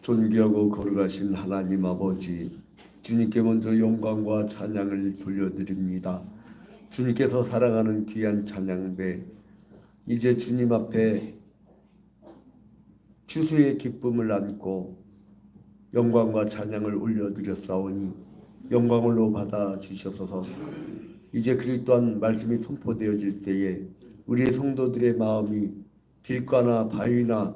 존귀하고 거룩하신 하나님 아버지, 주님께 먼저 영광과 찬양을 돌려드립니다. 주님께서 사랑하는 귀한 찬양배, 이제 주님 앞에 추수의 기쁨을 안고 영광과 찬양을 올려드렸사오니 영광으로 받아주셔서 이제 그리스도한 말씀이 선포되어질 때에 우리의 성도들의 마음이 길가나 바위나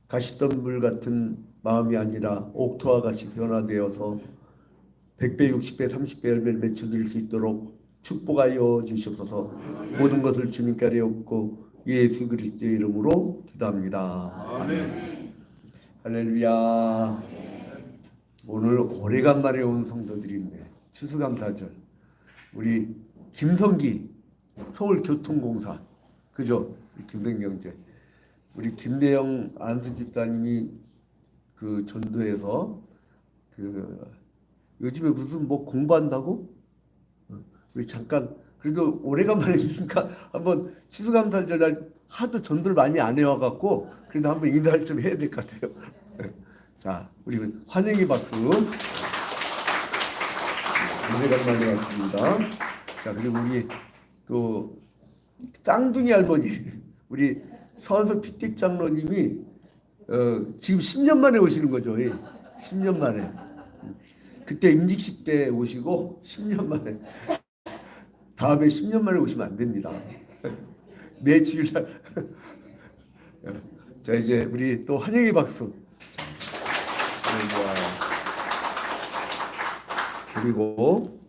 가시덤불 같은 마음이 아니라 옥토와 같이 변화되어서 100배, 60배, 30배 열매를 맺어드릴 수 있도록 축복하여 주시옵소서. 모든 것을 주님께 아뢰옵고 예수 그리스도의 이름으로 기도합니다. 아멘. 할렐루야. 오늘 오래간만에 온 성도들인데 추수감사절, 우리 김성기 서울교통공사, 그죠? 김성경제, 우리 김대영 안수 집사님이 그 전도해서 요즘에 무슨 뭐 공부한다고? 우리 잠깐 그래도 오래간만에 있으니까 한번 추수감사절날 하도 전도를 많이 안 해와갖고 그래도 한번 인사를 좀 해야 될 것 같아요. 자, 우리 환영의 박수. 오래간만에 왔습니다. 자, 그리고 우리 또 쌍둥이 할머니, 우리 서한석 피택 장로님이 지금 10년 만에 오시는 거죠. 10년 만에. 그때 임직식 때 오시고 10년 만에. 다음에 10년 만에 오시면 안 됩니다. 매 주일날. 자, 이제 우리 또 환영의 박수. 그리고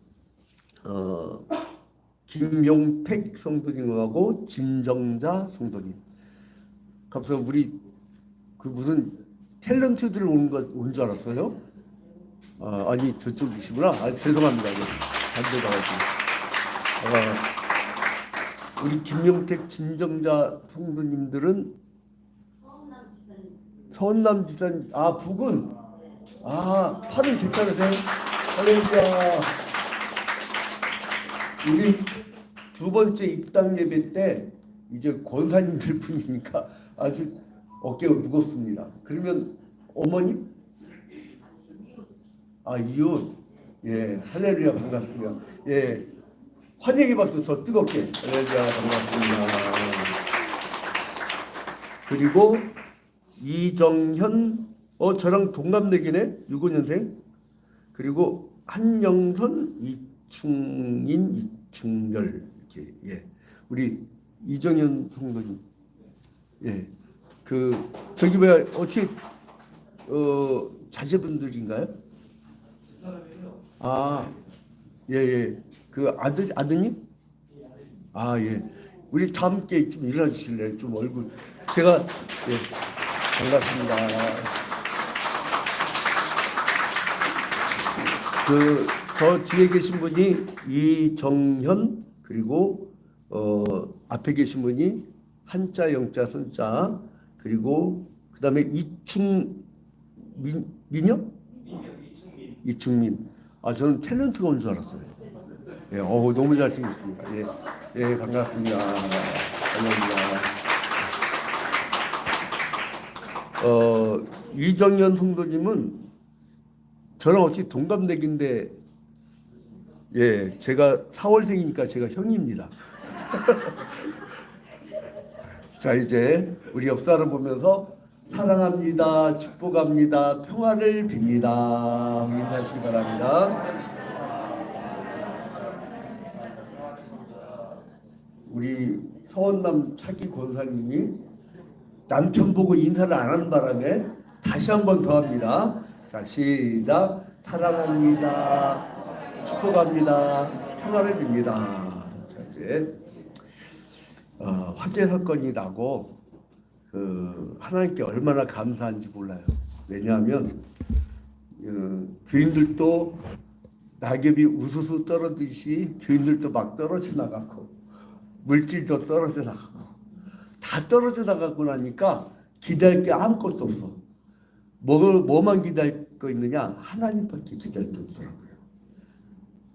김용택 성도님하고 진정자 성도님. 그래서 우리 그 무슨 탤런트들 온 줄 알았어요. 아니 저쪽이시구나. 죄송합니다. 반대 가가지고. 우리 김용택 진정자 성도님들은 서원남 지사님, 북은 팔은 괜찮으세요? 할렐루야. 우리 두 번째 입당 예배 때 이제 권사님들 뿐이니까 아주 어깨가 무겁습니다. 그러면 어머님? 이웃. 예, 할렐루야, 반갑습니다. 예, 환영의 박수 더 뜨겁게. 할렐루야, 반갑습니다. 그리고 이정현, 저랑 동갑내기네, 65년생. 그리고 한영선, 이충인, 이충열, 이렇게. 예, 우리 이정현 성도님. 예, 저기 뭐야, 어떻게 자제분들인가요? 예. 그 아드님? 예. 우리 다 함께 좀 일어나 주실래요? 좀 얼굴. 제가, 예, 반갑습니다. 저 뒤에 계신 분이 이정현, 그리고, 앞에 계신 분이 한자, 영자, 손자, 그리고, 그 다음에 이충민. 저는 탤런트가 온 줄 알았어요. 예, 너무 잘생겼습니다. 예, 반갑습니다. 반갑습니다. 이정현 성도님은 저랑 어떻게 동갑내기인데, 예, 제가 4월생이니까 제가 형입니다. 자, 이제 우리 옆 사람 보면서 사랑합니다, 축복합니다, 평화를 빕니다. 인사하시기 바랍니다. 우리 서원남 차기 권사님이 남편 보고 인사를 안 하는 바람에 다시 한 번 더 합니다. 자, 시작. 사랑합니다, 축복합니다, 평화를 빕니다. 자, 이제 화재 사건이 나고 하나님께 얼마나 감사한지 몰라요. 왜냐하면 교인들도 낙엽이 우수수 떨어지듯이 교인들도 막 떨어져 나가고 물질도 떨어져 나가고 다 떨어져 나가고 나니까 기대할 게 아무것도 없어. 뭐만 기대할 거 있느냐? 하나님밖에 기대할 게 없더라고요.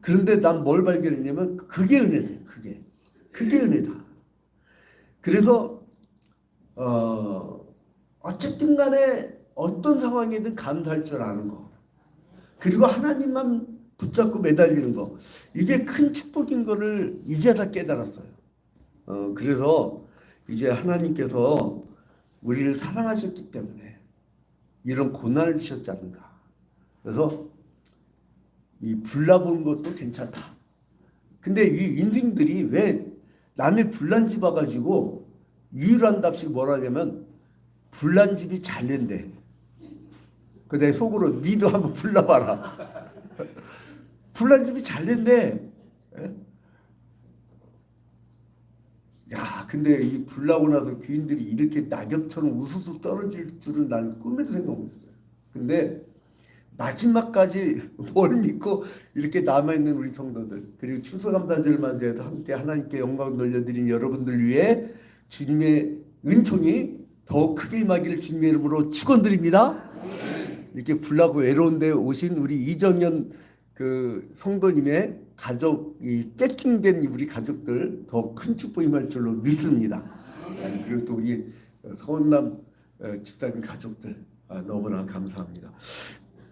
그런데 난 뭘 발견했냐면 그게 은혜다. 그게 은혜다. 그래서 어쨌든 간에 어떤 상황이든 감사할 줄 아는 거. 그리고 하나님만 붙잡고 매달리는 거. 이게 큰 축복인 거를 이제 다 깨달았어요. 그래서 이제 하나님께서 우리를 사랑하셨기 때문에 이런 고난을 주셨지 않는가. 그래서 이 불나보는 것도 괜찮다. 근데 이 인생들이 왜 남의 불난 집 와가지고 이유란답시고 뭐라 하냐면 불난 집이 잘 된대. 그 내 속으로 니도 한번 불나봐라. 불난 집이 잘 된대. 야, 근데 이 불나고 나서 귀인들이 이렇게 낙엽처럼 우수수 떨어질 줄은 난 꿈에도 생각 못했어요. 근데 마지막까지 뭘 믿고 이렇게 남아있는 우리 성도들, 그리고 추수감사절 맞이해서 함께 하나님께 영광 돌려드린 여러분들 위해 주님의 은총이 더욱 크게 임하기를 주님의 이름으로 축원드립니다. 이렇게 불나고 외로운데 오신 우리 이정현 그 성도님의 가족, 이 세팅된 우리 가족들 더 큰 축복 임할 줄로 믿습니다. 그리고 또 우리 서원남 집사님 가족들 너무나 감사합니다.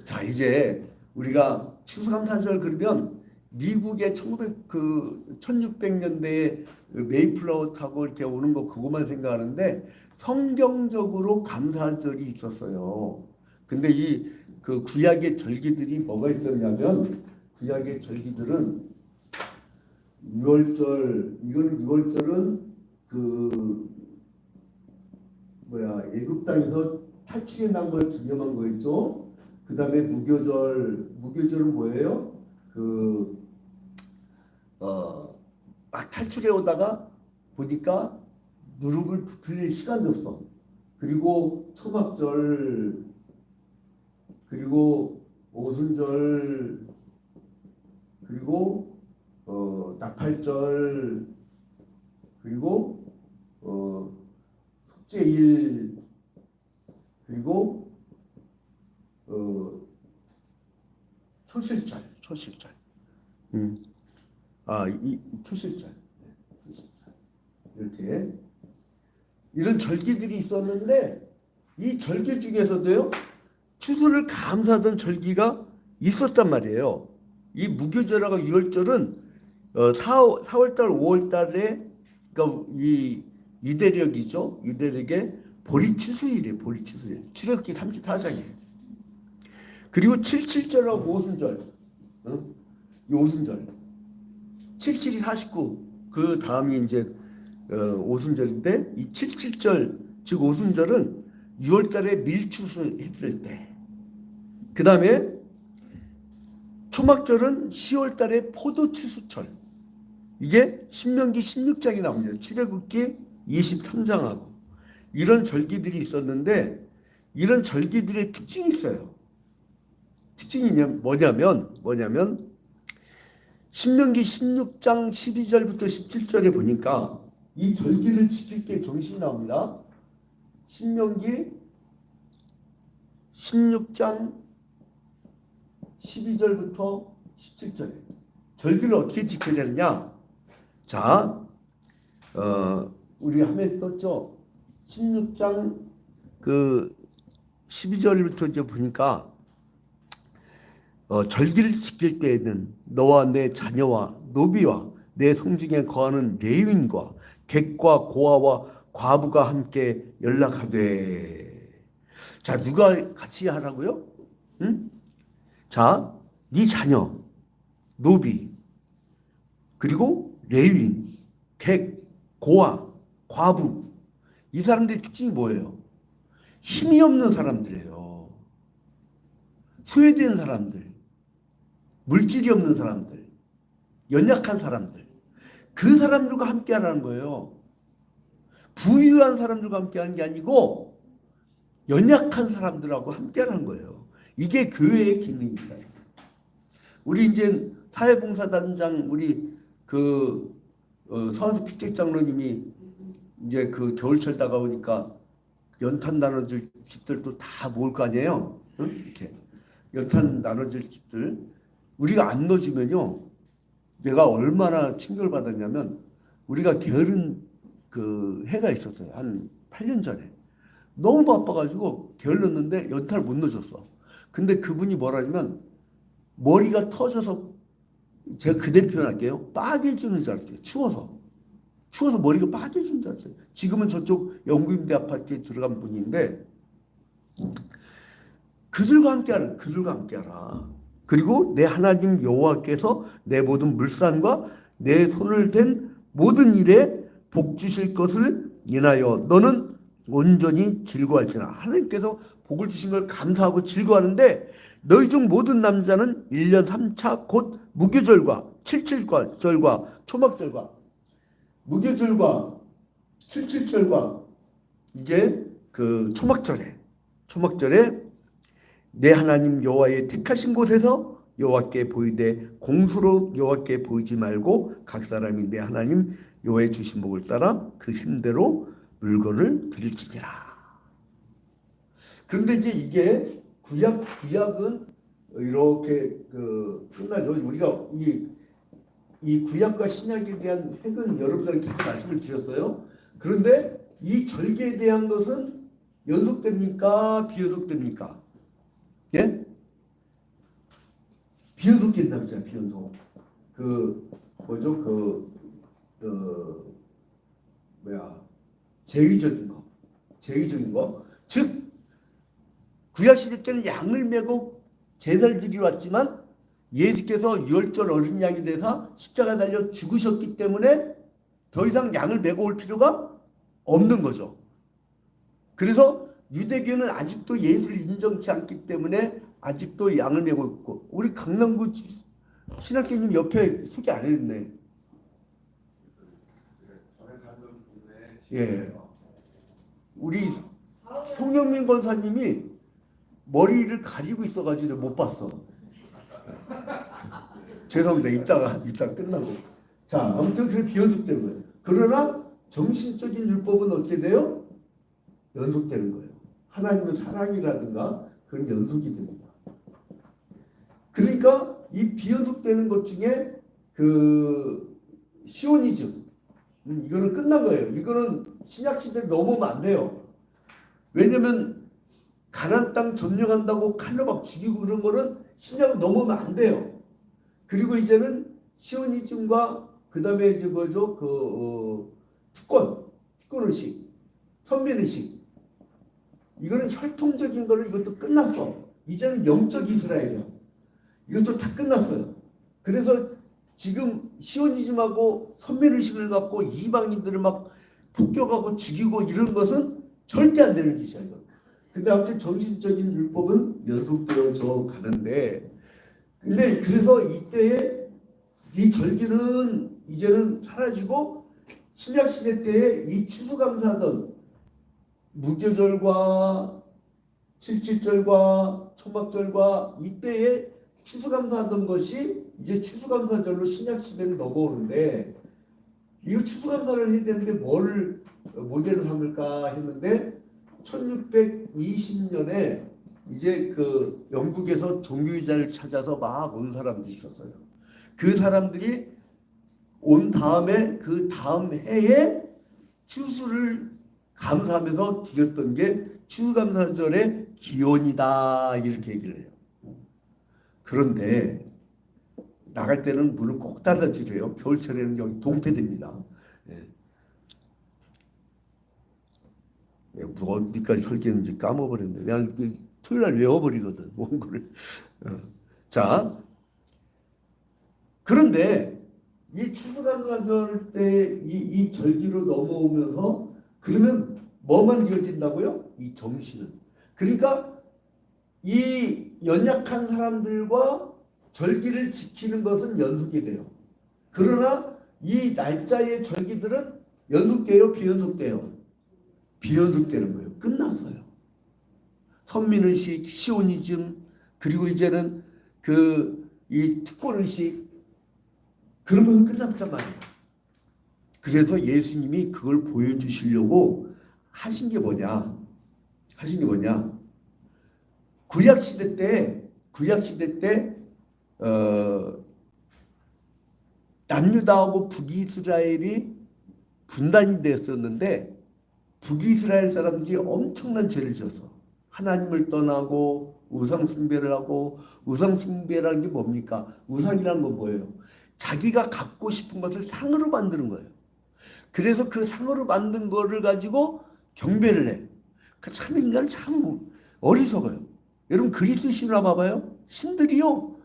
자, 이제 우리가 추수감사절 그러면 미국의 1600년대에 메이플라워 타고 이렇게 오는 거 그것만 생각하는데 성경적으로 감사절이 있었어요. 근데 이 그 구약의 절기들이 뭐가 있었냐면 구약의 절기들은 유월절, 이거는 유월절은 그 애굽 땅에서 탈출해 난 걸 기념한 거였죠. 그 다음에 무교절은 뭐예요? 막 탈출해 오다가 보니까 누룩을 부풀릴 시간도 없어. 그리고 초막절, 그리고 오순절, 그리고 나팔절, 그리고 속죄일, 그리고 초실절. 이 초실절. 이렇게 이런 절기들이 있었는데 이 절기 중에서도요 추수를 감사하던 절기가 있었단 말이에요. 이 무교절하고 유월절은 4월달, 5월달에 그러니까 이 유대력이죠. 유대력의 보리추수일이에요. 보리추수일. 출애굽기 34장이에요. 그리고 77절하고 오순절. 이 오순절. 77이 49. 그 다음이 이제 오순절인데 이 77절 즉 오순절은 6월달에 밀추수 했을 때. 그 다음에 초막절은 10월달에 포도추수철. 이게 신명기 16장이 나옵니다. 출애굽기 23장하고 이런 절기들이 있었는데 이런 절기들의 특징이 있어요. 특징이 뭐냐면 신명기 16장 12절부터 17절에 보니까 이 절기를 지킬 게 정신이 나옵니다. 신명기 16장 12절부터 17절에 절기를 어떻게 지켜야 되느냐? 자, 우리 화면에 떴죠? 16장 그 12절부터 이제 보니까 절기를 지킬 때에는 너와 내 자녀와 노비와 내 성중에 거하는 레위인과 객과 고아와 과부가 함께 연락하되. 자, 누가 같이 하라고요? 응? 자, 네 자녀, 노비, 그리고 레위인, 객, 고아, 과부. 이 사람들의 특징이 뭐예요? 힘이 없는 사람들이에요. 소외된 사람들, 물질이 없는 사람들, 연약한 사람들. 그 사람들과 함께 하라는 거예요. 부유한 사람들과 함께 하는 게 아니고 연약한 사람들하고 함께 하는 거예요. 이게 교회의 기능입니다. 우리 이제 사회봉사단장 우리 서한수 피택 장로님이 이제 그 겨울철 다가오니까 연탄 나눠줄 집들도 다 모을 거 아니에요. 응? 이렇게 연탄 나눠줄 집들 우리가 안 넣어주면요, 내가 얼마나 충격을 받았냐면 우리가 게으른 그 해가 있었어요. 한 8년 전에 너무 바빠가지고 게을렀는데 연탄을 못 넣어줬어. 근데 그분이 뭐라냐면 머리가 터져서, 제가 그대 표현할게요. 빠개지는 줄 알았어요. 추워서 머리가 빠개지는 줄 알았어요. 지금은 저쪽 영구임대 아파트에 들어간 분인데, 그들과 함께하라. 그리고 내 하나님 여호와께서 내 모든 물산과 내 손을 댄 모든 일에 복 주실 것을 인하여 너는 온전히 즐거워할지라. 하나님께서 복을 주신 걸 감사하고 즐거워하는데, 너희 중 모든 남자는 1년 3차 곧 무교절과 칠칠절과 초막절과, 무교절과 칠칠절과 이제 그 초막절에 내 하나님 여호와의 택하신 곳에서 여호와께 보이되 공수로 여호와께 보이지 말고 각 사람이 내 하나님 여호와의 주신 복을 따라 그 힘대로 물건을 드릴지니라. 그런데 이제 이게 구약은 이렇게 끝나죠. 우리가 이 구약과 신약에 대한 획은 여러분들께 계속 말씀을 드렸어요. 그런데 이 절기에 대한 것은 연속됩니까? 비연속됩니까? 예? 비연속된다고 했잖아요. 비연속. 제의적인 거. 즉 구약 시대 때는 양을 메고 제사를 드리러 왔지만 예수께서 유월절 어린 양이 되사 십자가 달려 죽으셨기 때문에 더 이상 양을 메고 올 필요가 없는 거죠. 그래서 유대교는 아직도 예수를 인정치 않기 때문에 아직도 양을 메고 있고, 우리 강남구 신학교님 옆에 소개 안 했네. 예. 우리 송영민 권사님이 머리를 가리고 있어가지고 못 봤어. 죄송합니다. 이따가 끝나고. 자, 아무튼 그게 비연속된 거예요. 그러나 정신적인 율법은 어떻게 돼요? 연속되는 거예요. 하나님은 사랑이라든가 그런 연속이 됩니다. 그러니까 이 비연속되는 것 중에 그 시오니즘, 이거는 끝난 거예요. 이거는 신약 시대에 넘으면 안 돼요. 왜냐면 가나안 땅 점령한다고 칼로 막 죽이고 그런 거는 신약은 넘으면 안 돼요. 그리고 이제는 시오니즘과 그다음에 이제 특권의식, 선민의식, 이거는 혈통적인 거는 이것도 끝났어. 이제는 영적 이스라엘이야. 이것도 다 끝났어요. 그래서 지금 시오니즘하고 선민의식을 갖고 이방인들을 막 폭격하고 죽이고 이런 것은 절대 안 되는 짓이야. 이거. 근데 아무튼 정신적인 율법은 연속되어져 가는데, 근데 그래서 이때에 이 절기는 이제는 사라지고 신약 시대 때에 이 추수감사하던 무교절과 칠칠절과 초막절과 이때에 추수감사하던 것이 이제 추수감사절로 신약 시대를 넘어오는데, 이 추수감사를 해야 되는데 뭘 모델로 삼을까 했는데 1620년에 이제 그 영국에서 종교의자를 찾아서 막 온 사람들이 있었어요. 그 사람들이 온 다음에 그 다음 해에 추수를 감사하면서 드렸던 게 추수감사절의 기원이다, 이렇게 얘기를 해요. 그런데 나갈 때는 문을 꼭 닫아 주세요. 겨울철에는 여기 동태됩니다. 예. 어디까지 설계했는지 까먹어버렸네. 그냥 토요일 날 외워버리거든, 원고를. 자, 그런데 이 추수감사절 때 이 절기로 넘어오면서 그러면 뭐만 이어진다고요? 이 정신은. 그러니까 이 연약한 사람들과 절기를 지키는 것은 연속이 돼요. 그러나 이 날짜의 절기들은 연속돼요, 비연속돼요? 비연속되는 거예요. 끝났어요. 선민의식, 시오니즘, 그리고 이제는 이 특권의식, 그런 것은 끝났단 말이에요. 그래서 예수님이 그걸 보여주시려고 하신 게 뭐냐? 구약시대 때 남유다하고 북이스라엘이 분단이 됐었는데 북이스라엘 사람들이 엄청난 죄를 지었어. 하나님을 떠나고 우상 숭배를 하고, 우상 숭배라는 게 뭡니까? 우상이라는 건 뭐예요? 자기가 갖고 싶은 것을 상으로 만드는 거예요. 그래서 그 상으로 만든 거를 가지고 경배를 해. 참 인간은 참 어리석어요. 여러분 그리스 신화 봐봐요. 신들이요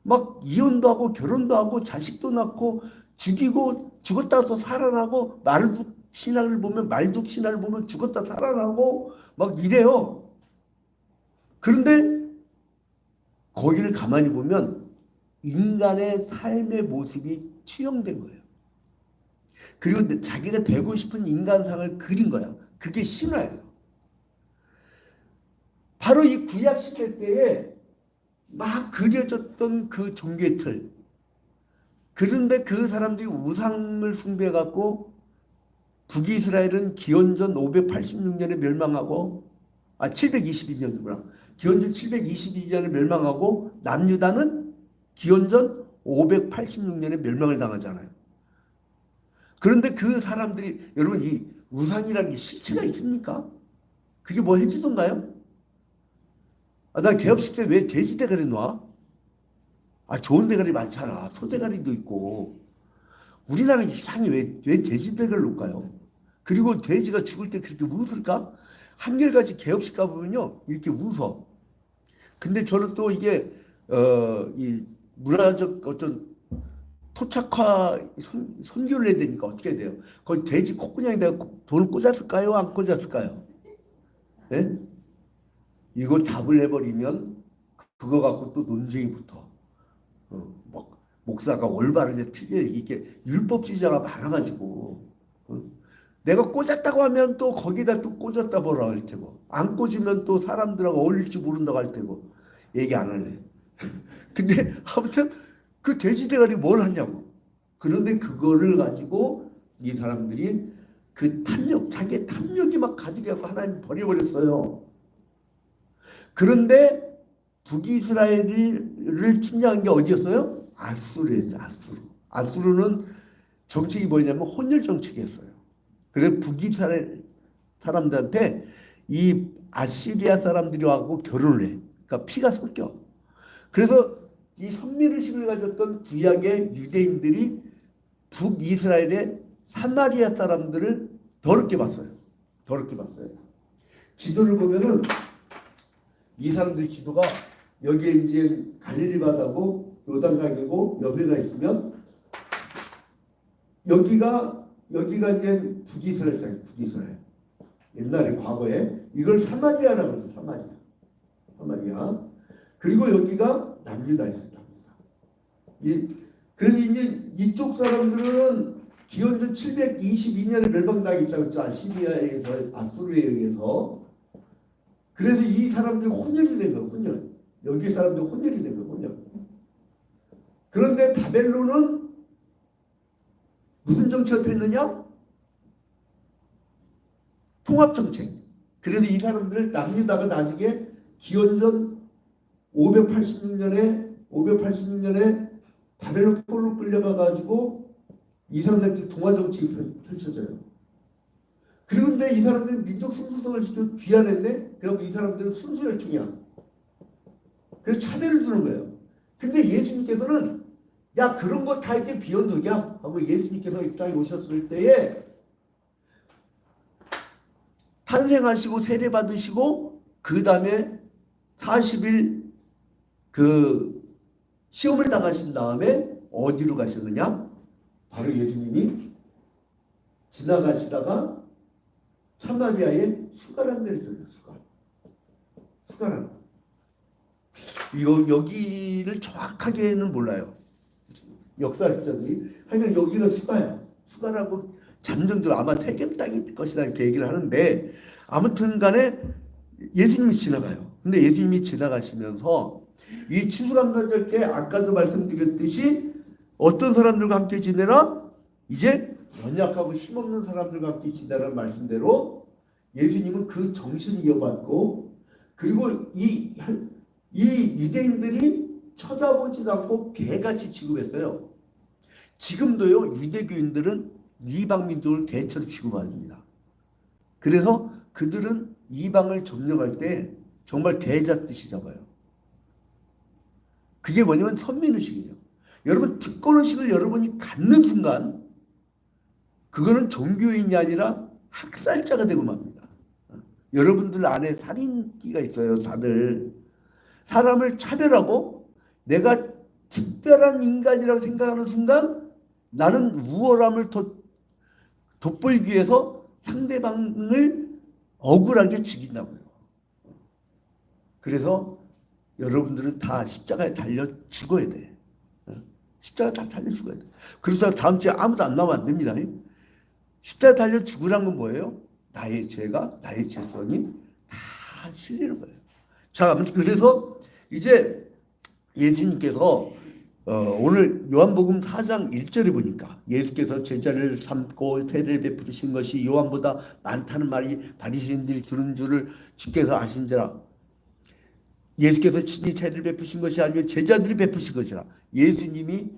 막 이혼도 하고 결혼도 하고 자식도 낳고 죽이고 죽었다 또 살아나고, 마르둑 신화를 보면 말둑 신화를 보면 죽었다 살아나고 막 이래요. 그런데 거기를 가만히 보면 인간의 삶의 모습이 투영된 거예요. 그리고 자기가 되고 싶은 인간상을 그린 거야. 그게 신화예요. 바로 이 구약 시대 때에 막 그려졌던 그 종교의 틀. 그런데 그 사람들이 우상을 숭배해갖고 북이스라엘은 기원전 586년에 멸망하고, 722년이구나. 기원전 722년에 멸망하고 남유다는 기원전 586년에 멸망을 당하잖아요. 그런데 그 사람들이, 여러분 이 우상이라는 게 실체가 있습니까? 그게 뭐 해주던가요? 난 개업식 때 왜 돼지 대가리 놔? 좋은 대가리 많잖아. 소 대가리도 있고. 우리나라는 이상히 왜 돼지 대가리를 놓을까요? 그리고 돼지가 죽을 때 그렇게 웃을까? 한결같이 개업식 가보면요 이렇게 웃어. 근데 저는 또 이게 이 문화적 어떤 토착화 선교를 해야 되니까 어떻게 해야 돼요? 거기 돼지 콧구멍에다가 돈을 꽂았을까요? 안 꽂았을까요? 네? 이거 답을 해버리면 그거 갖고 또 논쟁이 붙어. 목사가 올바르게 틀려, 이게 율법주의자가 많아가지고 내가 꽂았다고 하면 또 거기다 또 꽂았다 보라 할 테고, 안 꽂으면 또 사람들하고 어울릴지 모른다고 할 테고 얘기 안 하네. 근데 아무튼 그 돼지 대가리 뭘 하냐고. 그런데 그거를 가지고 이 사람들이 그 탐욕, 자기의 탐욕이 막 가득해서 하나님 버려버렸어요. 그런데 북이스라엘을 침략한 게 어디였어요? 아수르였어요. 아수르는 정책이 뭐냐면 혼혈 정책이었어요. 그래서 북이스라엘 사람들한테 이 아시리아 사람들이 와고 결혼을 해. 그러니까 피가 섞여. 그래서 이 선민의식을 가졌던 구약의 유대인들이 북이스라엘의 사마리아 사람들을 더럽게 봤어요. 더럽게 봤어요. 지도를 보면은 이 사람들 지도가 여기에 이제 갈릴리 바다고 요단강이고 여기가 있으면 여기가 이제 북이스라엘이에요. 북이스라엘. 옛날에 과거에 이걸 사마리아라고 했어요. 사마리아. 그리고 여기가 남유다 있었답니다. 그래서 이제 이쪽 사람들은 기원전 722년에 멸망당했죠. 아시리아에서, 아수르에 의해서. 그래서 이 사람들이 혼혈이 된 거예요. 혼혈. 여기 사람들이 혼혈이 된 거예요. 혼혈. 그런데 바벨론은 무슨 정책을 폈느냐? 통합정책. 그래서 이 사람들을 남유다가 나중에 기원전 586년에 바벨론 폴로 끌려가가지고 이 사람들한테 동아정책이 펼쳐져요. 그런데 이 사람들은 민족 순수성을 귀환했네? 그리고 이 사람들은 순수혈통이야. 그래서 차별을 두는 거예요. 근데 예수님께서는 야 그런 거 다 이제 비언덕이야 하고 예수님께서 이 땅에 오셨을 때에 탄생하시고 세례 받으시고 그 다음에 40일 그 시험을 당하신 다음에 어디로 가셨느냐? 바로 예수님이 지나가시다가 사마리아에 숟가락 내리더래요. 숟가락. 이거 여기를 정확하게는 몰라요. 역사학자들이. 하여간 여기가 숟가락하고 잠정적으로 아마 세겜 땅일 것이다 이렇게 얘기를 하는데, 아무튼 간에 예수님이 지나가요. 근데 예수님이 지나가시면서 이 추수감사절 때 아까도 말씀드렸듯이 어떤 사람들과 함께 지내라? 이제 연약하고 힘없는 사람들과 함께 지내라는 말씀대로 예수님은 그 정신을 이어받고, 그리고 이 유대인들이 쳐다보지도 않고 개같이 취급했어요. 지금도요 유대교인들은 이방민족을 개처럼 취급합니다. 그래서 그들은 이방을 점령할 때 정말 개잡듯이 잡아요. 그게 뭐냐면 선민의식이에요. 여러분 특권의식을 여러분이 갖는 순간 그거는 종교인이 아니라 학살자가 되고 맙니다. 여러분들 안에 살인기가 있어요. 다들 사람을 차별하고 내가 특별한 인간이라고 생각하는 순간 나는 우월함을 더 돋보이기 위해서 상대방을 억울하게 죽인다고요. 그래서 여러분들은 다 십자가에 달려 죽어야 돼. 십자가에 다 달려 죽어야 돼. 그래서 다음 주에 아무도 안 나오면 안 됩니다. 십자가에 달려 죽으란 건 뭐예요? 나의 죄가, 나의 죄성이 다 실리는 거예요. 자, 아무튼 그래서 이제 예수님께서 오늘 요한복음 4장 1절에 보니까 예수께서 제자를 삼고 세례를 베푸신 것이 요한보다 많다는 말이 바리새인들이 들은 줄을 주께서 아신지라. 예수께서 친히 세례를 베푸신 것이 아니면 제자들이 베푸신 것이라. 예수님이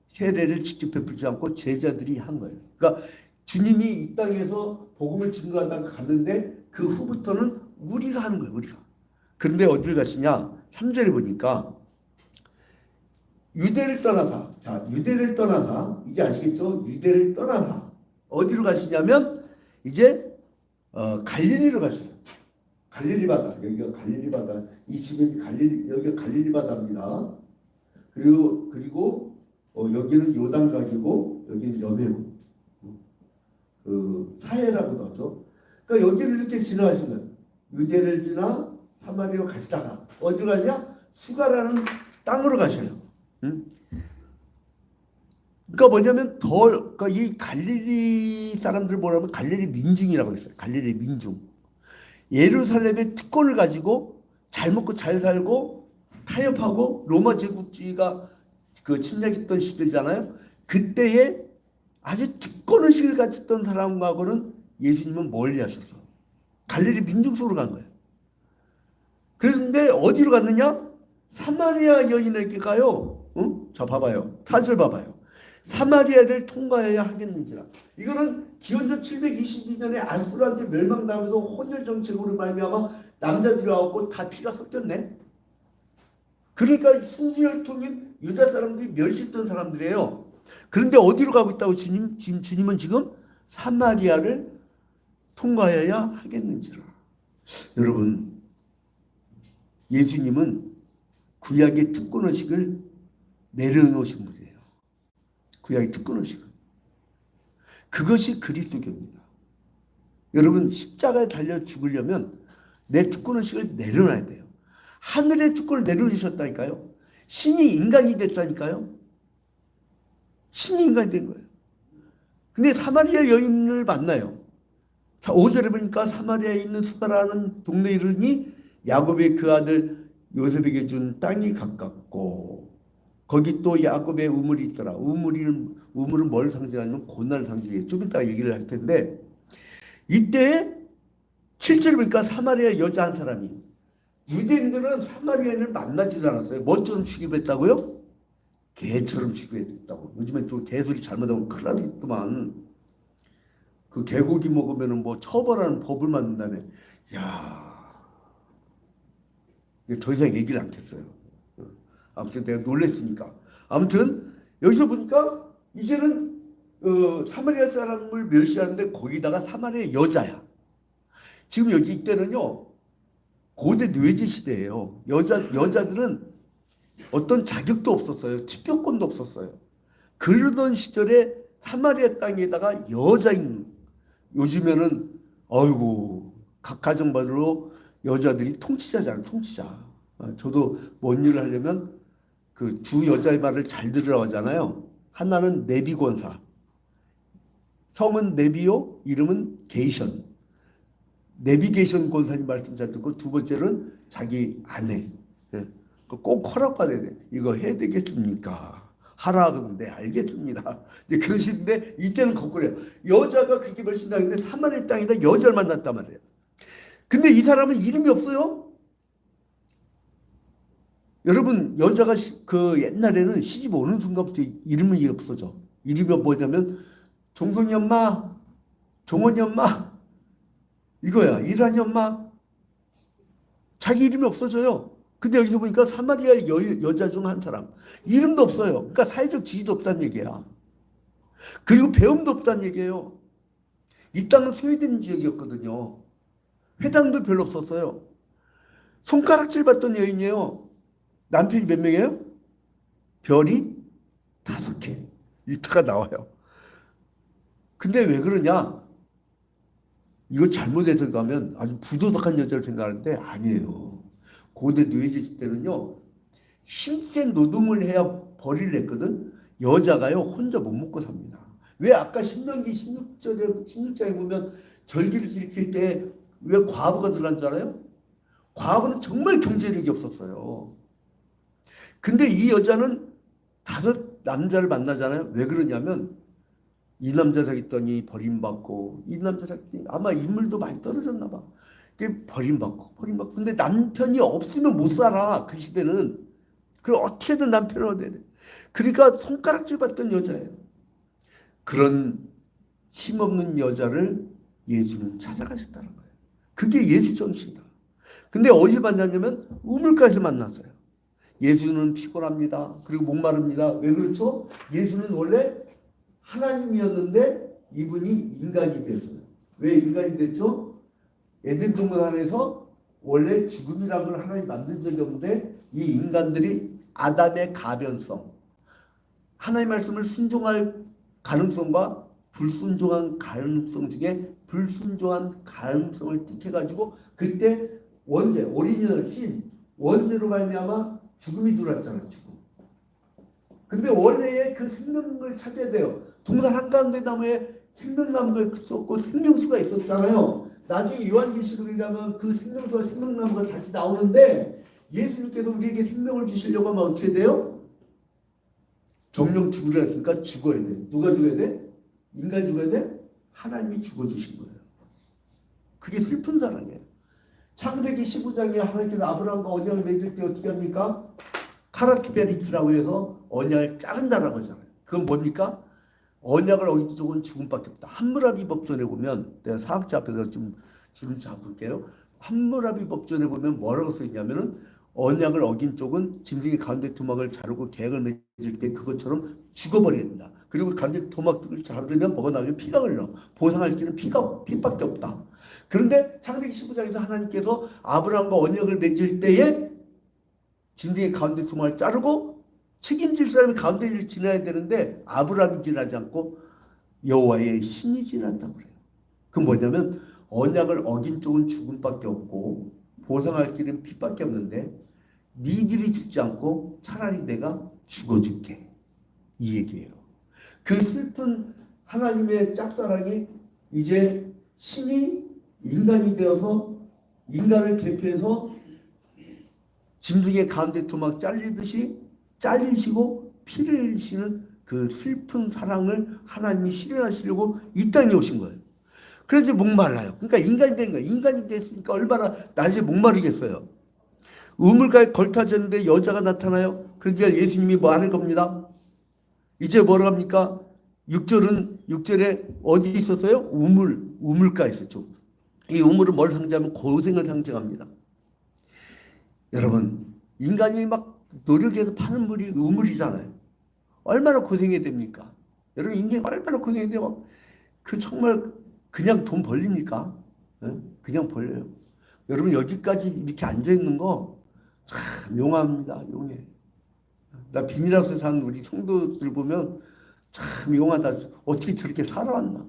세례를 직접 베푸지 않고 제자들이 한 거예요. 그러니까 주님이 이 땅에서 복음을 증거한다고 갔는데 그 후부터는 우리가 하는 거예요. 우리가. 그런데 어디를 가시냐? 3절에 보니까 유대를 떠나사, 자 유대를 떠나사, 이제 아시겠죠? 유대를 떠나사 어디로 가시냐면 이제 갈릴리로 가시죠. 갈릴리 바다, 여기가 갈릴리 바다, 이 지역이 여기가 갈릴리 바다입니다. 그리고 여기는 요단강이고 여기는 여배우, 그 사해라고도 하죠. 그러니까 여기를 이렇게 지나가신 거예요. 유대를 지나 사마리아로 가시다가 어디로 가냐? 수가라는 땅으로 가셔요. 그러니까 뭐냐면 그러니까 이 갈릴리 사람들 뭐라면 갈릴리 민중이라고 했어요. 갈릴리 민중. 예루살렘의 특권을 가지고 잘 먹고 잘 살고 타협하고 로마 제국주의가 그 침략했던 시대잖아요. 그때에 아주 특권의식을 가졌던 사람하고는 예수님은 멀리 하셨어. 갈릴리 민중 속으로 간 거예요. 그런데 어디로 갔느냐? 사마리아 여인에게 가요. 응? 자 봐봐요. 4절 봐봐요. 사마리아를 통과해야 하겠는지라. 이거는 기원전 722년에 아수르한테 멸망당하면서 혼혈 정책으로 말미암아 남자들이 와갖고 다 피가 섞였네. 그러니까 순수혈통인 유다 사람들이 멸시했던 사람들이에요. 그런데 어디로 가고 있다고 주님은 지금 사마리아를 통과해야 하겠는지라. 여러분, 예수님은 구약의 특권의식을 내려놓으신 분이에요. 구약의 특권의식을. 그것이 그리스도교입니다. 여러분, 십자가에 달려 죽으려면 내 특권의식을 내려놔야 돼요. 하늘의 특권을 내려주셨다니까요. 신이 인간이 됐다니까요. 신이 인간이 된 거예요. 근데 사마리아 여인을 만나요. 자, 5절에 보니까 사마리아에 있는 수가라는 동네 이름이 야곱의 그 아들 요셉에게 준 땅이 가깝고 거기 또 야곱의 우물이 있더라. 우물은 뭘 상징하냐면 고난을 상징해요. 좀 이따 얘기를 할 텐데 이때 7절에 보니까 사마리아 여자 한 사람이, 유대인들은 사마리아인을 만나지도 않았어요. 뭐처럼 취급했다고요? 개처럼 취급했다고. 요즘에 또 개소리 잘못하면 큰일 나겠더만. 그 개고기 먹으면 뭐 처벌하는 법을 만든다며. 야, 더 이상 얘기를 않겠어요. 아무튼 내가 놀랬으니까. 아무튼 여기서 보니까 이제는 사마리아 사람을 멸시하는데 거기다가 사마리아 여자야. 지금 여기 이때는요 고대 뇌제 시대예요. 여자들은 어떤 자격도 없었어요. 투표권도 없었어요. 그러던 시절에 사마리아 땅에다가 여자인, 요즘에는 아이고 각 가정마다로 여자들이 통치자잖아요. 통치자. 저도 뭔 일을 하려면 그 두 여자의 말을 잘 들으라고 하잖아요. 하나는 네비 권사, 성은 네비요, 이름은 게이션. 내비게이션 권사님 말씀 잘 듣고, 두 번째는 자기 아내. 꼭 허락받아야 돼. 이거 해야 되겠습니까? 하라 그러면 네 알겠습니다. 이제 그러시는데 이때는 거꾸로요. 여자가 그렇게 멸신당했는데 사마리아 땅에다 여자를 만났단 말이에요. 근데 이 사람은 이름이 없어요. 여러분, 여자가 그 옛날에는 시집 오는 순간부터 이름이 없어져. 이름이 뭐냐면 종선이 엄마, 종원이 엄마, 이거야. 일하니 엄마? 자기 이름이 없어져요. 근데 여기서 보니까 사마리아 여자 중 한 사람. 이름도 없어요. 그러니까 사회적 지위도 없다는 얘기야. 그리고 배움도 없다는 얘기예요. 이 땅은 소외된 지역이었거든요. 회당도 별로 없었어요. 손가락질 받던 여인이에요. 남편이 몇 명이에요? 별이 5개. 이따가 나와요. 근데 왜 그러냐? 이거 잘못 해석하면 아주 부도덕한 여자를 생각하는데 아니에요. 고대 노예제 때는요. 힘센 노동을 해야 벌이를 냈거든. 여자가요. 혼자 못 먹고 삽니다. 왜 아까 신명기 16절에 보면 절기를 지킬 때 왜 과부가 들어갔잖아요. 과부는 정말 경제력이 없었어요. 근데 이 여자는 5 남자를 만나잖아요. 왜 그러냐면 이 남자 사귀었더니 버림받고 이 남자 사귀었더니 아마 인물도 많이 떨어졌나 봐. 버림받고. 근데 남편이 없으면 못 살아. 그 시대는. 그럼 어떻게든 남편을 얻어야 돼. 그러니까 손가락질 받던 여자예요. 그런 힘없는 여자를 예수는 찾아가셨다는 거예요. 그게 예수 정신이다. 근데 어디서 만났냐면 우물가에서 만났어요. 예수는 피곤합니다. 그리고 목마릅니다. 왜 그렇죠? 예수는 원래 하나님이었는데 이분이 인간이 됐어요. 왜 인간이 됐죠? 에덴 동산에서 원래 죽음이라는 걸 하나님 만든 적이 없는데 이 인간들이 아담의 가변성, 하나님의 말씀을 순종할 가능성과 불순종한 가능성 중에 불순종한 가능성을 택해가지고 그때 원죄, 오리지널 신, 원죄로 말미암아 죽음이 들어왔잖아요. 죽음. 근데 원래의 그 생명을 찾아야 돼요. 동산 한가운데 나무에 생명나무가 있었고 생명수가 있었잖아요. 나중에 요한계시록에 가면 그 생명수와 생명나무가 다시 나오는데 예수님께서 우리에게 생명을 주시려고 하면 어떻게 돼요? 정령 죽으려 했으니까 죽어야 돼. 누가 죽어야 돼? 인간 죽어야 돼? 하나님이 죽어주신 거예요. 그게 슬픈 사랑이에요. 창세기 15장에 하나님께서 아브라함과 언약을 맺을 때 어떻게 합니까? 카라티베리트라고 해서 언약을 자른다라고 하잖아요. 그건 뭡니까? 언약을 어긴 쪽은 죽음밖에 없다. 함무라비 법전에 보면 내가 사학자 앞에서 좀 잡을게요. 함무라비 법전에 보면 뭐라고 써 있냐면은 언약을 어긴 쪽은 짐승의 가운데 토막을 자르고 계약을 맺을 때 그것처럼 죽어버려야 된다. 그리고 가운데 토막을 자르면 먹어나오면 피가 흘러. 보상할 길은 피밖에 없다. 그런데 창세기 15장에서 하나님께서 아브라함과 언약을 맺을 때에 짐승의 가운데 토막을 자르고 책임질 사람이 가운데를 지나야 되는데 아브라함이 지나지 않고 여호와의 신이 지났다고 그래요. 그 뭐냐면 언약을 어긴 쪽은 죽음밖에 없고 보상할 길은 피밖에 없는데 니들이 죽지 않고 차라리 내가 죽어줄게. 이 얘기예요. 그 슬픈 하나님의 짝사랑이 이제 신이 인간이 되어서 인간을 개폐해서 짐승의 가운데 토막 잘리듯이 잘리시고 피를 흘리시는 그 슬픈 사랑을 하나님이 실현하시려고 이 땅에 오신 거예요. 그래서 목말라요. 그러니까 인간이 된 거예요. 인간이 됐으니까 얼마나 낮에 목마르겠어요. 우물가에 걸터졌는데 여자가 나타나요. 그러니까 예수님이 뭐 하는 겁니다. 이제 뭐라 합니까? 6절에 어디 있었어요? 우물가에 있었죠. 이 우물은 뭘 상징하면 고생을 상징합니다. 여러분, 인간이 막 노력해서 파는 물이 우물이잖아요. 얼마나 고생해야 됩니까? 여러분, 인간이 얼마나 고생해야 돼요? 그 정말 그냥 돈 벌립니까? 그냥 벌려요. 여러분, 여기까지 이렇게 앉아있는 거 참 용합니다. 용해. 나 비닐하우스 사는 우리 성도들 보면 참 용하다. 어떻게 저렇게 살아왔나.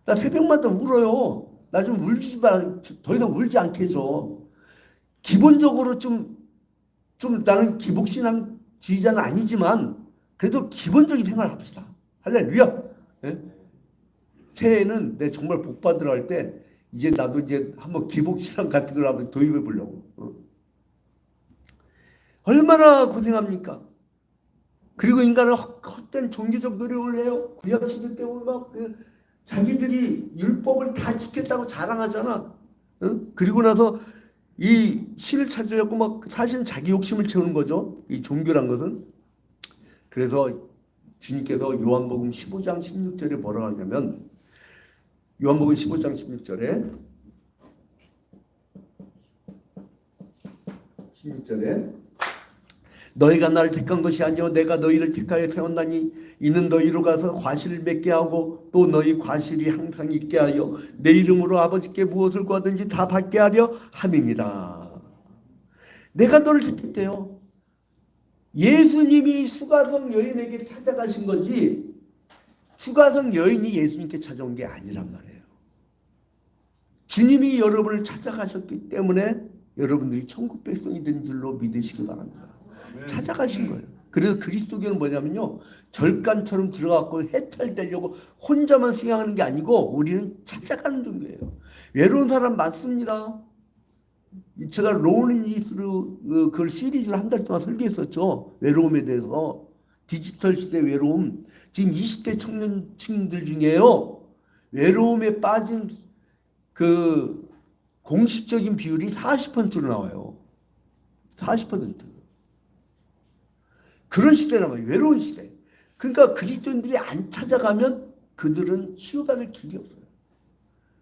나 새벽마다 울어요. 나 좀 울지 마. 더 이상 울지 않게 해줘. 기본적으로 좀 나는 기복신앙주의자는 아니지만 그래도 기본적인 생활을 합시다. 할렐루야. 예? 새해에는 내 정말 복 받으러 할 때 이제 나도 이제 한번 기복신앙 같은 걸 한번 도입해 보려고. 얼마나 고생합니까? 그리고 인간은 헛된 종교적 노력을 해요. 구약시대 때 막 자기들이 율법을 다 지켰다고 자랑하잖아. 그리고 나서 이 신을 찾으려고 막 사실은 자기 욕심을 채우는 거죠. 이 종교란 것은. 그래서 주님께서 요한복음 15장 16절에 뭐라고 하냐면 요한복음 15장 16절에 16절에 너희가 나를 택한 것이 아니요 내가 너희를 택하여 세웠나니 이는 너희로 가서 과실을 맺게 하고 또 너희 과실이 항상 있게 하여 내 이름으로 아버지께 무엇을 구하든지 다 받게 하려 함이니라. 내가 너를 택했대요. 예수님이 수가성 여인에게 찾아가신 거지 수가성 여인이 예수님께 찾아온 게 아니란 말이에요. 주님이 여러분을 찾아가셨기 때문에 여러분들이 천국 백성이 된 줄로 믿으시기 바랍니다. 찾아가신 거예요. 그래서 그리스도교는 뭐냐면요, 절간처럼 들어가고 해탈되려고 혼자만 수행하는 게 아니고 우리는 찾아가는 종교예요. 외로운 사람 많습니다. 제가 로운리니스로 그 시리즈를 한 달 동안 설계했었죠. 외로움에 대해서. 디지털 시대 외로움. 지금 20대 청년층들 중에요, 외로움에 빠진 그 공식적인 비율이 40%로 나와요. 40%. 그런 시대란 말이에요. 외로운 시대. 그러니까 그리스도인들이 안 찾아가면 그들은 치유받을 길이 없어요.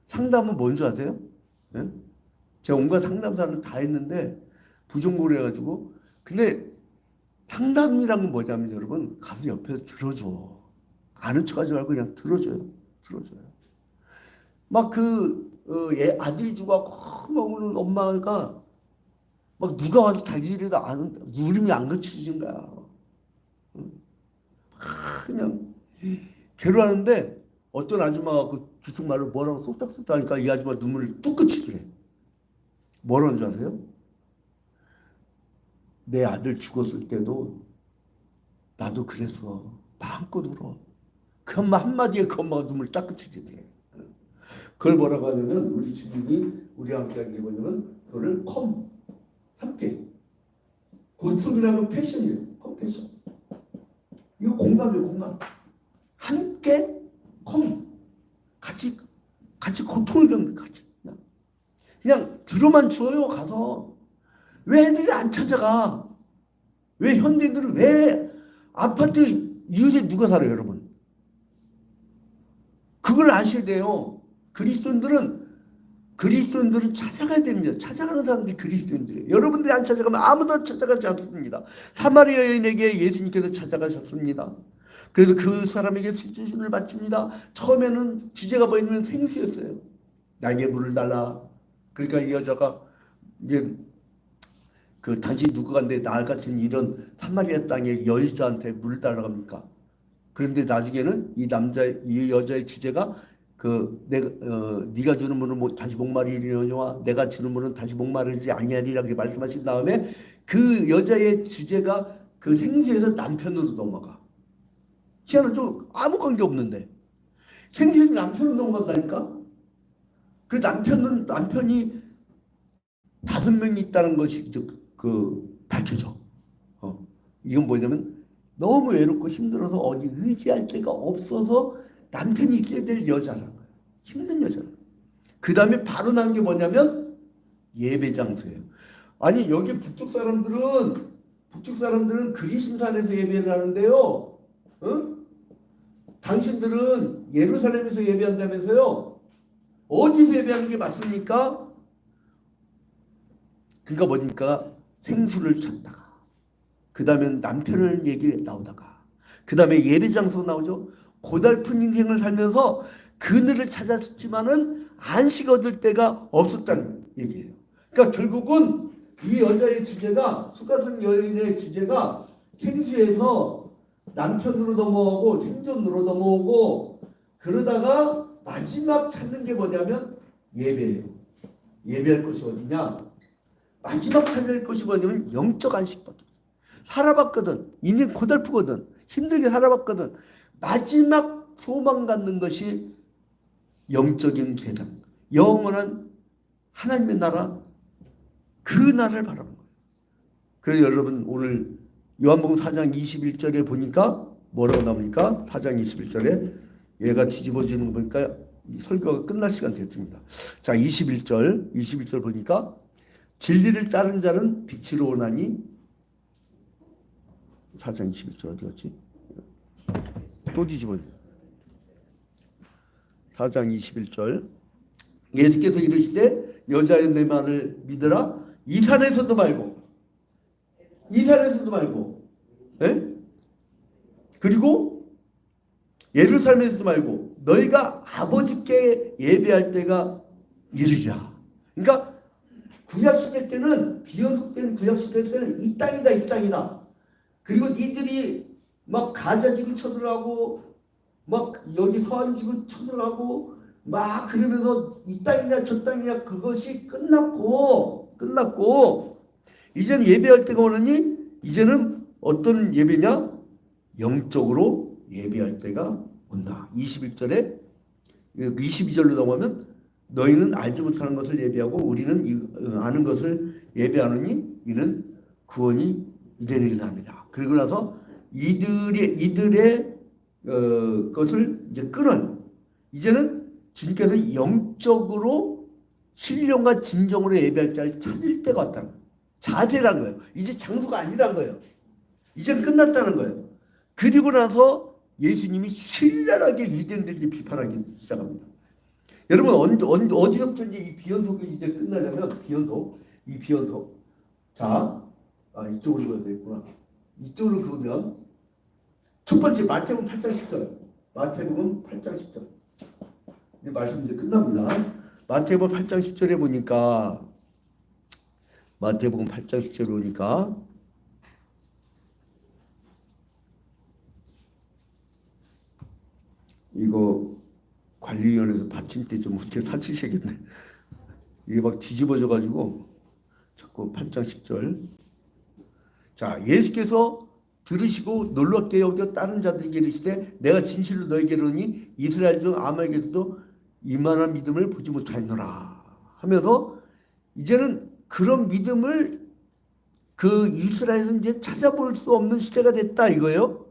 상담은 뭔지 아세요? 네? 제가 온갖 상담사를 다 했는데 부정고를 해가지고, 근데 상담이란 건 뭐냐면 여러분, 가서 옆에서 들어줘. 아는 척하지 말고 그냥 들어줘요. 들어줘요. 막 아들이 죽어갖고 막 우는 엄마가 막 누가 와서 달리래도 울음이 안 그쳐진 거야. 그냥 괴로워하는데 어떤 아줌마가 그 기숙말로 뭐라고 쏙닥쏙닥 하니까 이 아줌마 눈물을 뚝 그치더래. 뭐라는 줄 아세요? 내 아들 죽었을 때도 나도 그랬어. 마음껏 울어. 그 엄마 한마디에 그 엄마가 눈물 딱 그치더래. 그걸 뭐라고 하냐면 우리 주님이 우리와 함께 하는 게 뭐냐면 그거를 함께. 고통이라는 패션이에요. 컴패션. 이거 공감이에요. 공감. 함께 같이 고통을 겪는, 같이 그냥 들어만 주어요. 가서. 왜 애들이 안 찾아가? 왜 현대인들은 왜 아파트 이웃에 누가 살아요, 여러분? 그걸 아셔야 돼요. 그리스도인들은 찾아가야 됩니다. 찾아가는 사람들이 그리스도인들이에요. 여러분들이 안 찾아가면 아무도 찾아가지 않습니다. 사마리아 여인에게 예수님께서 찾아가셨습니다. 그래서 그 사람에게 수주심을 바칩니다. 처음에는 주제가 뭐냐면 생수였어요. 나에게 물을 달라. 그러니까 이 여자가 이제 당신 누구간데 나 같은 이런 사마리아 땅의 여자한테 물을 달라고 합니까? 그런데 나중에는 이 여자의 주제가 네가 주는 물은 다시 목마르리려니와 내가 주는 물은 다시 목마르지 아니하리라고 말씀하신 다음에 그 여자의 주제가 그 생수에서 남편으로 넘어가. 희한하죠? 아무 관계 없는데 생수에서 남편으로 넘어간다니까. 그 남편이 5명이 있다는 것이 밝혀져. 이건 뭐냐면 너무 외롭고 힘들어서 어디 의지할 데가 없어서 남편이 있어야 될 여자라는 거예요. 힘든 여자라는 거예요. 그 다음에 바로 나온 게 뭐냐면 예배 장소예요. 아니 여기 북쪽 사람들은 그리심산에서 예배를 하는데요. 당신들은 예루살렘에서 예배한다면서요. 어디서 예배하는 게 맞습니까? 그러니까 뭐니까 생수를 찾다가 그 다음에 남편을 얘기 나오다가 그 다음에 예배 장소 나오죠. 고달픈 인생을 살면서 그늘을 찾았지만은 안식 얻을 데가 없었다는 얘기예요. 그러니까 결국은 이 여자의 주제가, 수가성 여인의 주제가 생수에서 남편으로 넘어오고 생존으로 넘어오고 그러다가 마지막 찾는 게 뭐냐면 예배예요. 예배할 것이 어디냐? 마지막 찾을 것이 뭐냐면 영적 안식밖에. 살아봤거든. 인생 고달프거든. 힘들게 살아봤거든. 마지막 소망 갖는 것이 영적인 세상, 영원한 하나님의 나라, 그 나라를 바라는 거예요. 그래서 여러분 오늘 요한복음 4장 21절에 보니까 뭐라고 나옵니까? 4장 21절에 얘가 뒤집어지는 거 보니까 설교가 끝날 시간 됐습니다. 자, 21절 보니까 진리를 따른 자는 빛으로 오나니 4장 21절 어디 갔지? 또 뒤집어져. 4장 21절 예수께서 이르시되 여자의 내 말을 믿으라 이 산에서도 말고 이스라엘에서도 말고, 예? 그리고 예루살렘에서도 말고 너희가 아버지께 예배할 때가 이르리라. 그러니까 구약시대 때는 비연속된 구약시대 때는 이 땅이다 이 땅이다. 그리고 니들이 막 가자지구 쳐들어가고 막 여기 서안지구 쳐들어가고 막 그러면서 이 땅이냐 저 땅이냐 그것이 끝났고 이제는 예배할 때가 오느니 이제는 어떤 예배냐? 영적으로 예배할 때가 온다. 21절에 22절로 넘어가면 너희는 알지 못하는 것을 예배하고 우리는 아는 것을 예배하느니 이는 구원이 이되는 합니다. 그리고 나서 이들의 것을 이제 끊은 이제는 주님께서 영적으로 신령과 진정으로 예배할 자를 찾을 때가 왔다는 거예요. 자세란 거예요. 이제 장소가 아니란 거예요. 이제 끝났다는 거예요. 그리고 나서 예수님이 신랄하게 유대인들에게 비판하기 시작합니다. 여러분 어디서부터 이제 이 비연속이 이제 끝나냐면 이 비연속 자 이쪽으로 가야 되겠구나. 이쪽으로 그으면 첫 번째 마태복음 8장 10절 마태복음 8장 10절 이 말씀 이제 끝납니다. 마태복음 8장 10절에 보니까 마태복음 8장 10절에 보니까 이거 관리위원회에서 받침대 좀 어떻게 사치셔야겠네. 이게 막 뒤집어져 가지고 자꾸 8장 10절 자 예수께서 들으시고 놀랍게 여겨 다른 자들에게 이르시되 내가 진실로 너에게 이르노니 이스라엘 중 아무에게서도 이만한 믿음을 보지 못하였노라 하면서 이제는 그런 믿음을 그 이스라엘에서 이제 찾아볼 수 없는 시대가 됐다 이거예요.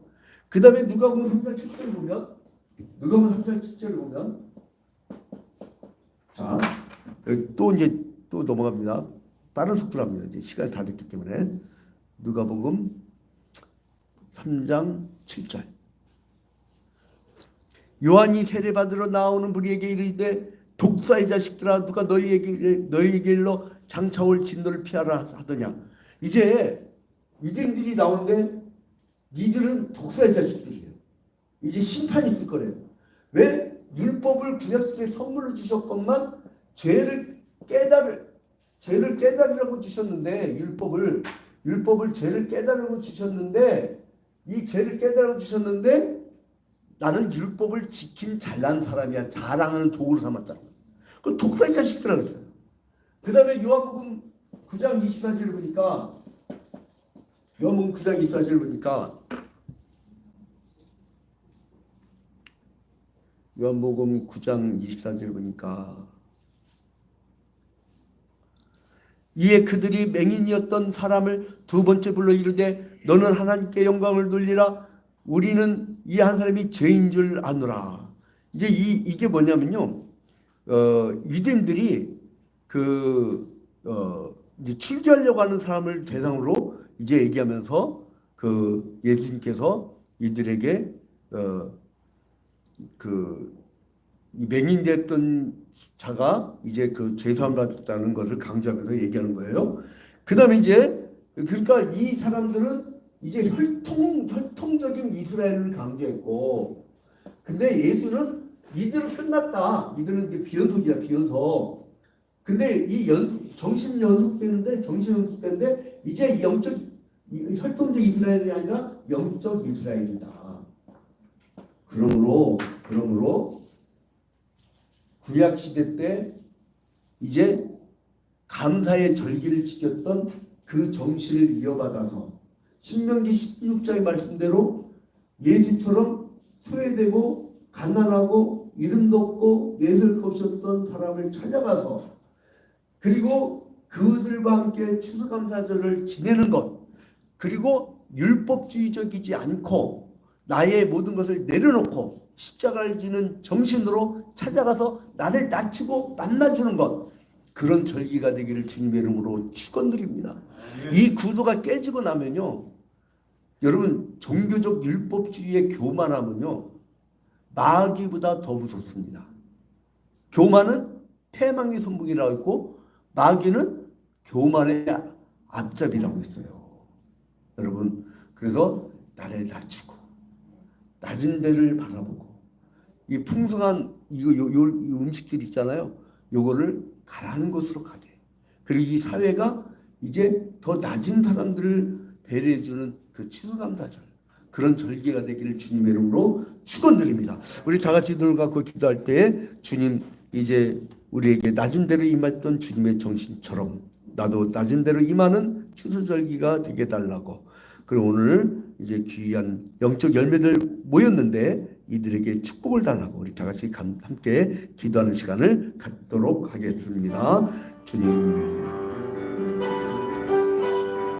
그 다음에 누가복음 3장 7절 보면 누가복음 3장 7절 보면 자 여기 또 이제 또 넘어갑니다. 빠른 속도로 합니다. 이제 시간이 다 됐기 때문에 누가복음 3장 7절 요한이 세례받으러 나오는 무리에게 이르되 독사의 자식들아 누가 너희에게 일러 장차올 진노를 피하라 하더냐. 이제 유대인들이 나오는데 니들은 독사의 자식들이에요. 이제 심판이 있을 거래요. 왜? 율법을 구약시대에 선물로 주셨건만 죄를 깨달으라고 주셨는데 율법을 죄를 깨달으라고 주셨는데 이 죄를 깨달으라고 주셨는데 나는 율법을 지킨 잘난 사람이야. 자랑하는 도구로 삼았다는 거예요. 그 독사의 자식들이라고 했어요. 그 다음에 요한복음 9장 24절을 보니까 요한복음 9장 24절을 보니까 요한복음 9장 24절 보니까 이에 그들이 맹인이었던 사람을 두 번째 불러 이르되 너는 하나님께 영광을 돌리라 우리는 이 한 사람이 죄인 줄 아노라. 이제 이게 뭐냐면요. 유대인들이 이제 출교하려고 하는 사람을 대상으로 이제 얘기하면서 그 예수님께서 이들에게 이 맹인됐던 자가 이제 그 죄사함 받았다는 것을 강조하면서 얘기하는 거예요. 그 다음에 이제 그러니까 이 사람들은 이제 혈통적인 이스라엘을 강조했고, 근데 예수는 이들은 끝났다. 이들은 이제 비연속이야, 비연속. 근데 이 정신 연속되는데 이제 혈통적 이스라엘이 아니라 영적 이스라엘이다. 그러므로 구약 시대 때 이제 감사의 절기를 지켰던 그 정신을 이어받아서 신명기 16장의 말씀대로 예수처럼 소외되고 가난하고 이름도 없고 예술가 없었던 사람을 찾아가서 그리고 그들과 함께 추수감사절을 지내는 것, 그리고 율법주의적이지 않고 나의 모든 것을 내려놓고 십자가를 지는 정신으로 찾아가서 나를 낮추고 만나주는 것, 그런 절기가 되기를 주님의 이름으로 축원드립니다. 이 구도가 깨지고 나면요, 여러분 종교적 율법주의의 교만함은요 마귀보다 더 무섭습니다. 교만은 패망의 선봉이라고 했고 마귀는 교만의 앞잡이라고 했어요. 여러분, 그래서 나를 낮추고 낮은 데를 바라보고 이 풍성한 요 음식들 있잖아요. 요거를 가라는 것으로 가게. 그리고 이 사회가 이제 더 낮은 사람들을 배려해주는 그 추수감사절, 그런 절기가 되기를 주님의 이름으로 축원드립니다. 우리 다 같이 눈을 감고 기도할 때 주님, 이제 우리에게 낮은 대로 임했던 주님의 정신처럼 나도 낮은 대로 임하는 추수절기가 되게 달라고. 그리고 오늘 이제 귀한 영적 열매들 모였는데 이들에게 축복을 달라고 우리 다 같이 함께 기도하는 시간을 갖도록 하겠습니다. 주님.